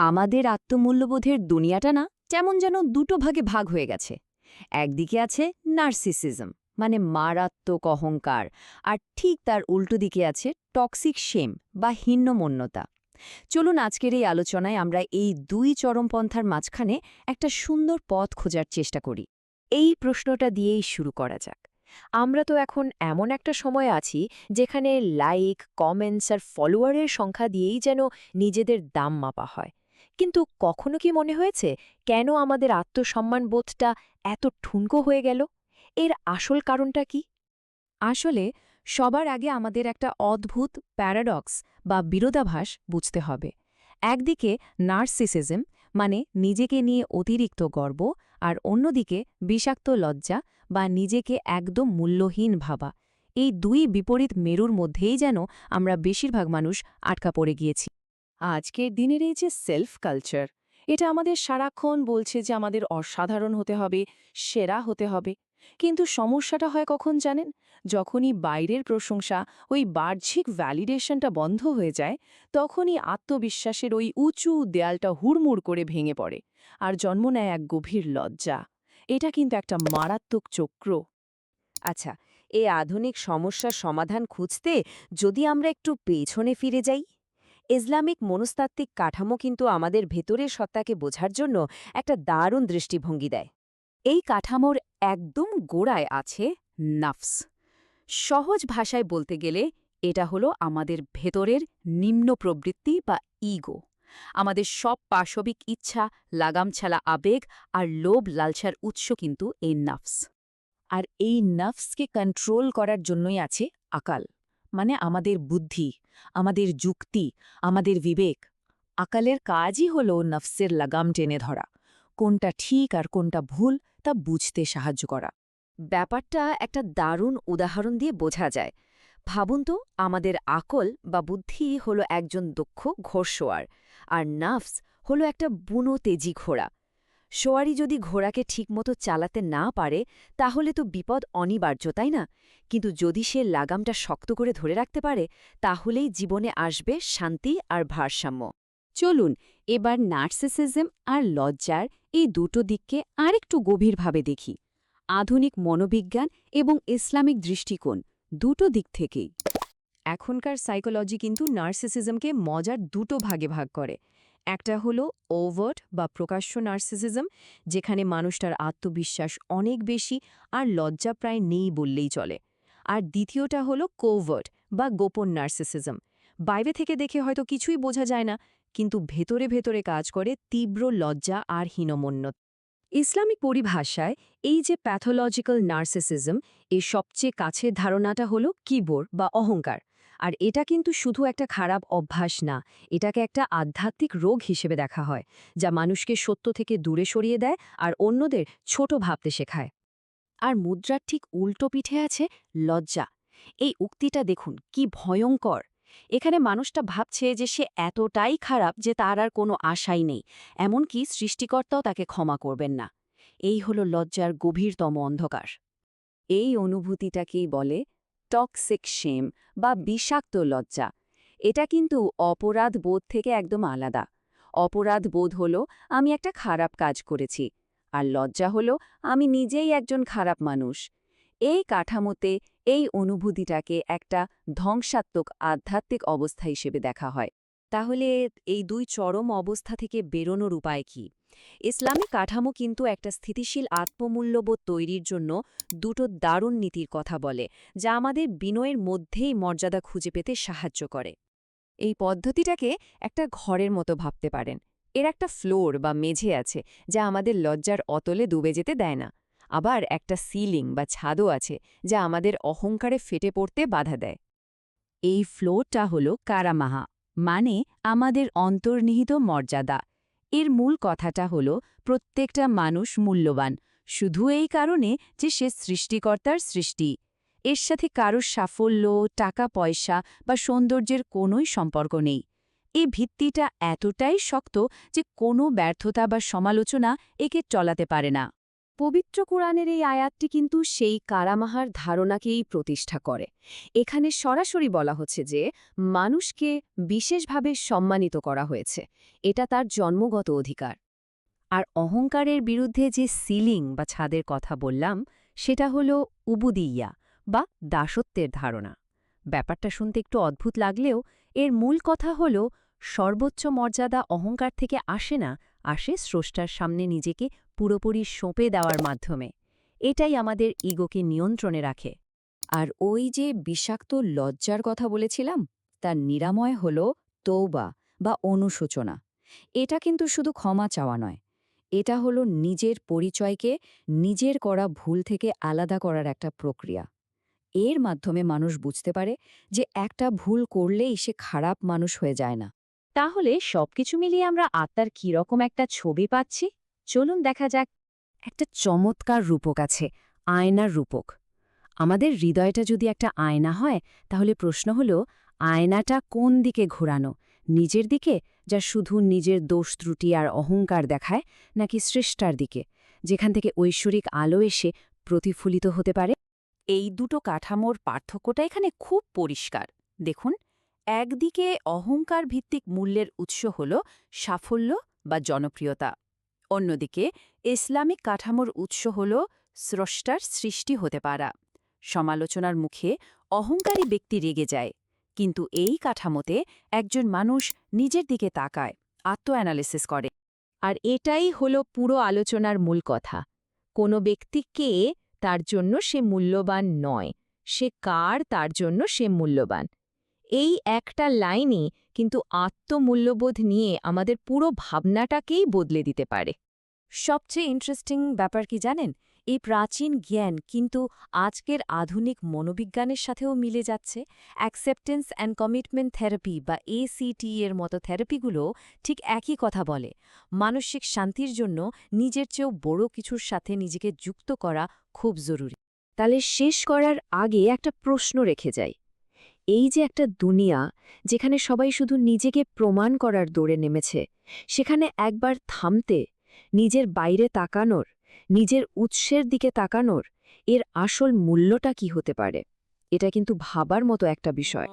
আমাদের আত্মমূল্যবোধের দুনিয়াটা না কেমন যেন দুটো ভাগে ভাগ হয়ে গেছে। একদিকে আছে নার্সিসিজম, মানে মারাত্মক অহংকার, আর ঠিক তার উল্টো দিকে আছে টক্সিক শেম বা হীনমন্যতা। চলুন আজকের এই আলোচনায় আমরা এই দুই চরমপন্থার মাঝখানে একটা সুন্দর পথ খোঁজার চেষ্টা করি। এই প্রশ্নটা দিয়েই শুরু করা যাক। আমরা তো এখন এমন একটা সময় আছি যেখানে লাইক, কমেন্টস আর ফলোয়ারের সংখ্যা দিয়েই যেন নিজেদের দাম মাপা হয়। কিন্তু কখনো কি মনে হয়েছে কেন আমাদের আত্মসম্মানবোধটা এত ঠুনকো হয়ে গেল? এর আসল কারণটা কি? আসলে সবার আগে আমাদের একটা অদ্ভুত প্যারাডক্স বা বিরোধাভাস বুঝতে হবে। একদিকে নার্সিসিজম, মানে নিজেকে নিয়ে অতিরিক্ত গর্ব, আর অন্যদিকে বিষাক্ত লজ্জা বা নিজেকে একদম মূল্যহীন ভাবা। এই দুই বিপরীত মেরুর মধ্যেই যেন আমরা বেশিরভাগ মানুষ আটকা পড়ে গিয়েছি। আজকের দিনের এই যে সেলফ কালচার, এটা আমাদের সারাক্ষণ বলছে যে আমাদের অসাধারণ হতে হবে, সেরা হতে হবে। কিন্তু সমস্যাটা হয় কখন জানেন? যখনই বাইরের প্রশংসা, ওই বাহ্যিক ভ্যালিডেশনটা বন্ধ হয়ে যায়, তখনই আত্মবিশ্বাসের ওই উঁচু দেয়ালটা হুড়মুড় করে ভেঙে পড়ে আর জন্ম নেয় এক গভীর লজ্জা। এটা কিন্তু একটা মারাত্মক চক্র। আচ্ছা, এই আধুনিক সমস্যার সমাধান খুঁজতে যদি আমরা একটু পেছনে ফিরে যাই, ইসলামিক মনস্তাত্ত্বিক কাঠামো কিন্তু আমাদের ভেতরের সত্তাকে বোঝার জন্য একটা দারুণ দৃষ্টিভঙ্গি দেয়। এই কাঠামোর একদম গোড়ায় আছে নাফস। সহজ ভাষায় বলতে গেলে এটা হলো আমাদের ভেতরের নিম্ন প্রবৃত্তি বা ইগো। আমাদের সব পাশবিক ইচ্ছা, লাগামছালা আবেগ আর লোভ লালসার উৎস কিন্তু এই নাফস। আর এই নাফসকে কন্ট্রোল করার জন্যই আছে আকাল, মানে আমাদের বুদ্ধি, আমাদের যুক্তি, আমাদের বিবেক। আকালের কাজই হলো নফসের লাগাম টেনে ধরা, কোনটা ঠিক আর কোনটা ভুল তা বুঝতে সাহায্য করা। ব্যাপারটা একটা দারুণ উদাহরণ দিয়ে বোঝা যায়। ভাবুন তো, আমাদের আকল বা বুদ্ধি হলো একজন দক্ষ ঘোড়সওয়ার, আর নাফস হলো একটা বুনো তেজি ঘোড়া। সোয়ারি যদি ঘোড়াকে ঠিকমতো চালাতে না পারে তাহলে তো বিপদ অনিবার্য, তাই না? কিন্তু যদি সে লাগামটা শক্ত করে ধরে রাখতে পারে তাহলেই জীবনে আসবে শান্তি আর ভারসাম্য। চলুন এবার নার্সিসিজম আর লজ্জার এই দুটো দিককে আরেকটু গভীরভাবে দেখি, আধুনিক মনোবিজ্ঞান এবং ইসলামিক দৃষ্টিকোণ দুটো দিক থেকেই। এখনকার সাইকোলজি কিন্তু নার্সিসিজমকে মজার দুটো ভাগে ভাগ করে। একটা হলো ওভার্ট বা প্রকাশ্য নার্সিসিজম, যেখানে মানুষটার আত্মবিশ্বাস অনেক বেশি আর লজ্জা প্রায় নেই বললেই চলে। আর দ্বিতীয়টা হলো কোভার্ট বা গোপন নার্সিসিজম। বাইরে থেকে দেখে হয়তো কিছুই বোঝা যায় না, কিন্তু ভেতরে ভেতরে কাজ করে তীব্র লজ্জা আর হীনমন্যতা। ইসলামিক পরিভাষায় এই যে প্যাথোলজিক্যাল নার্সিসিজম, এর সবচেয়ে কাছের ধারণাটা হলো কিবোর বা অহংকার। আর এটা কিন্তু শুধু একটা খারাপ অভ্যাস না, এটাকে একটা আধ্যাত্মিক রোগ হিসেবে দেখা হয়, যা মানুষকে সত্য থেকে দূরে সরিয়ে দেয় আর অন্যদের ছোট ভাবতে শেখায়। আর মুদ্রার ঠিক উল্টো পিঠে আছে লজ্জা। এই উক্তিটা দেখুন কি ভয়ঙ্কর। এখানে মানুষটা ভাবছে যে সে এতটাই খারাপ যে তার আর কোনো আশাই নেই, এমনকি সৃষ্টিকর্তাও তাকে ক্ষমা করবেন না। এই হলো লজ্জার গভীরতম অন্ধকার। এই অনুভূতিটাকেই বলে টক্সিক শেম বা বিষাক্ত লজ্জা। এটা কিন্তু অপরাধ বোধ থেকে একদম আলাদা। অপরাধ বোধ হলো আমি একটা খারাপ কাজ করেছি, আর লজ্জা হলো আমি নিজেই একজন খারাপ মানুষ। এই কাঠামোতে এই অনুভূতিটাকে একটা ধ্বংসাত্মক আধ্যাত্মিক অবস্থা হিসেবে দেখা হয়। তাহলে এই দুই চরম অবস্থা থেকে বেরোনোর উপায় কি? ইসলামী কাঠামো কিন্তু একটা স্থিতিশীল আত্মমূল্যবোধ তৈরির জন্য দুটো দারুণ নীতির কথা বলে, যা আমাদের বিনয়ের মধ্যেই মর্যাদা খুঁজে পেতে সাহায্য করে। এই পদ্ধতিটাকে একটা ঘরের মতো ভাবতে পারেন। এর একটা ফ্লোর বা মেঝে আছে যা আমাদের লজ্জার অতলে ডুবে যেতে দেয় না। আবার একটা সিলিং বা ছাদও আছে যা আমাদের অহংকারে ফেটে পড়তে বাধা দেয়। এই ফ্লোরটা হলো কারামাহা, মানে আমাদের অন্তর্নিহিত মর্যাদা। এর মূল কথাটা হলো প্রত্যেকটা মানুষ মূল্যবান, শুধু এই কারণে যে সে সৃষ্টিকর্তার সৃষ্টি। এর সাথে কারোর সাফল্য, টাকা পয়সা বা সৌন্দর্যের কোনোই সম্পর্ক নেই। এই ভিত্তিটা এতটাই শক্ত যে কোনো ব্যর্থতা বা সমালোচনা একে চলাতে পারে না। পবিত্র কোরআনের এই আয়াতটি কিন্তু সেই কারামাহার ধারণাকেই প্রতিষ্ঠা করে। এখানে সরাসরি বলা হচ্ছে যে মানুষকে বিশেষভাবে সম্মানিত করা হয়েছে, এটা তার জন্মগত অধিকার। আর অহংকারের বিরুদ্ধে যে সিলিং বা ছাদের কথা বললাম, সেটা হলো উবুদিয়্যা বা দাসত্বের ধারণা। ব্যাপারটা শুনতে একটু অদ্ভুত লাগলেও এর মূল কথা হল সর্বোচ্চ মর্যাদা অহংকার থেকে আসে না, আসে স্রষ্টার সামনে নিজেকে পুরোপুরি সঁপে দেওয়ার মাধ্যমে। এটাই আমাদের ইগোকে নিয়ন্ত্রণে রাখে। আর ওই যে বিষাক্ত লজ্জার কথা বলেছিলাম, তার নিরাময় হল তৌবা বা অনুশোচনা। এটা কিন্তু শুধু ক্ষমা চাওয়া নয়, এটা হলো নিজের পরিচয়কে নিজের করা ভুল থেকে আলাদা করার একটা প্রক্রিয়া। এর মাধ্যমে মানুষ বুঝতে পারে যে একটা ভুল করলেই সে খারাপ মানুষ হয়ে যায় না। তাহলে সবকিছু মিলিয়ে আমরা আত্মার কীরকম একটা ছবি পাচ্ছি, চলুন দেখা যাক। একটা চমৎকার রূপক আছে, আয়নার রূপক। আমাদের হৃদয়টা যদি একটা আয়না হয়, তাহলে প্রশ্ন হলো আয়নাটা কোন দিকে ঘোরানো, নিজের দিকে, যা শুধু নিজের দোষ ত্রুটি আর অহংকার দেখায়, নাকি স্রষ্টার দিকে, যেখান থেকে ঐশ্বরিক আলো এসে প্রতিফলিত হতে পারে? এই দুটো কাঠামোর পার্থক্যটা এখানে খুব পরিষ্কার। দেখুন, একদিকে অহংকার ভিত্তিক মূল্যের উৎস হল সাফল্য বা জনপ্রিয়তা, অন্যদিকে ইসলামিক কাঠামোর উৎস হল স্রষ্টার সৃষ্টি হতে পারা। সমালোচনার মুখে অহংকারী ব্যক্তি রেগে যায়, কিন্তু এই কাঠামোতে একজন মানুষ নিজের দিকে তাকায়, আত্ম-অ্যানালিসিস করে। আর এটাই হলো পুরো আলোচনার মূল কথা। কোনো ব্যক্তি কে তার জন্য সে মূল্যবান নয়, সে কার তার জন্য সে মূল্যবান। এই একটা লাইনই কিন্তু আত্মমূল্যবোধ নিয়ে আমাদের পুরো ভাবনাটাকেই বদলে দিতে পারে। সবচেয়ে ইন্টারেস্টিং ব্যাপার কি জানেন, এই প্রাচীন জ্ঞান কিন্তু আজকের আধুনিক মনোবিজ্ঞানের সাথেও মিলে যাচ্ছে। অ্যাকসেপ্টেন্স অ্যান্ড কমিটমেন্ট থেরাপি বা ACT এর মতো থেরাপিগুলো ঠিক একই কথা বলে। মানসিক শান্তির জন্য নিজের চেয়েও বড় কিছুর সাথে নিজেকে যুক্ত করা খুব জরুরি। তাহলে শেষ করার আগে একটা প্রশ্ন রেখে যাই। এই যে একটা দুনিয়া যেখানে সবাই শুধু নিজেকে প্রমাণ করার দৌড়ে নেমেছে, সেখানে একবার থামতে, নিজের বাইরে তাকানোর, নিজের উৎসের দিকে তাকানোর, এর আসল মূল্যটা কি হতে পারে, এটা কিন্তু ভাবার মতো একটা বিষয়।